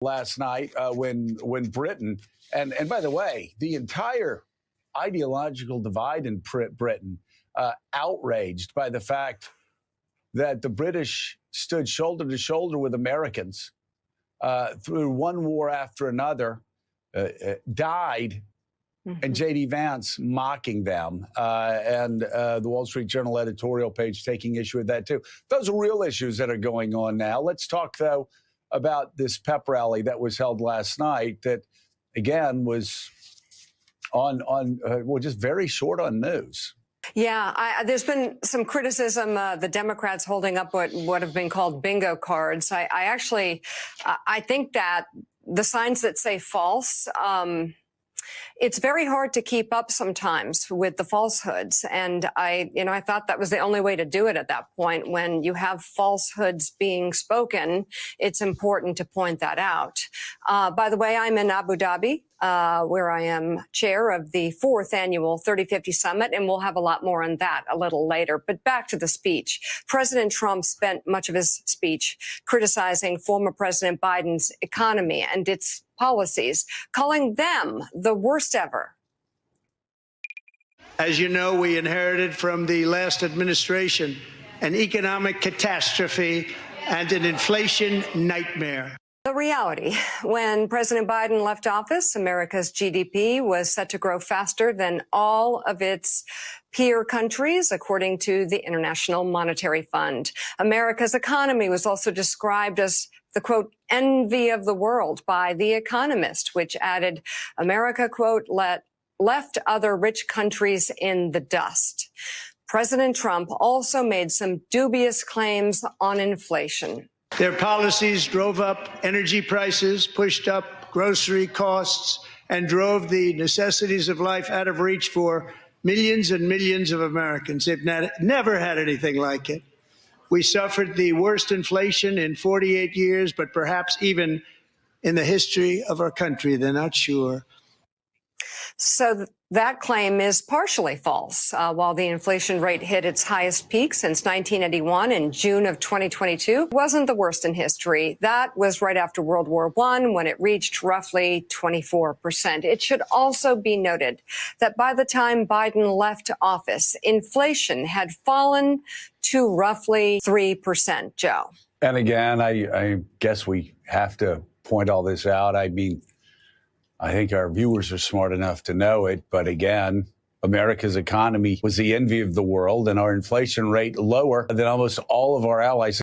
last night when Britain, and by the way, the entire ideological divide in Britain, outraged by the fact that the British stood shoulder to shoulder with Americans through one war after another, died, and JD Vance mocking them, and the Wall Street Journal editorial page taking issue with that too. Those are real issues that are going on now. Let's talk, though, about this pep rally that was held last night that, again, was just very short on news. Yeah, there's been some criticism, the Democrats holding up what have been called bingo cards. I think that the signs that say false, it's very hard to keep up sometimes with the falsehoods. And I thought that was the only way to do it at that point. When you have falsehoods being spoken, it's important to point that out. By the way, I'm in Abu Dhabi, where I am chair of the 4th annual 3050 Summit, and we'll have a lot more on that a little later. But back to the speech. President Trump spent much of his speech criticizing former President Biden's economy and its policies, calling them the worst ever. As you know, we inherited from the last administration an economic catastrophe and an inflation nightmare. The reality, when President Biden left office, America's GDP was set to grow faster than all of its peer countries, according to the International Monetary Fund. America's economy was also described as the, quote, envy of the world by The Economist, which added, America, quote, left other rich countries in the dust. President Trump also made some dubious claims on inflation. Their policies drove up energy prices, pushed up grocery costs, and drove the necessities of life out of reach for millions and millions of Americans. They've never had anything like it. We suffered the worst inflation in 48 years, but perhaps even in the history of our country. They're not sure. So that claim is partially false. While the inflation rate hit its highest peak since 1981 in June of 2022, it wasn't the worst in history. That was right after World War I, when it reached roughly 24%. It should also be noted that by the time Biden left office, inflation had fallen to roughly 3%, Joe. And again, I guess we have to point all this out. I mean, I think our viewers are smart enough to know it. But again, America's economy was the envy of the world, and our inflation rate lower than almost all of our allies.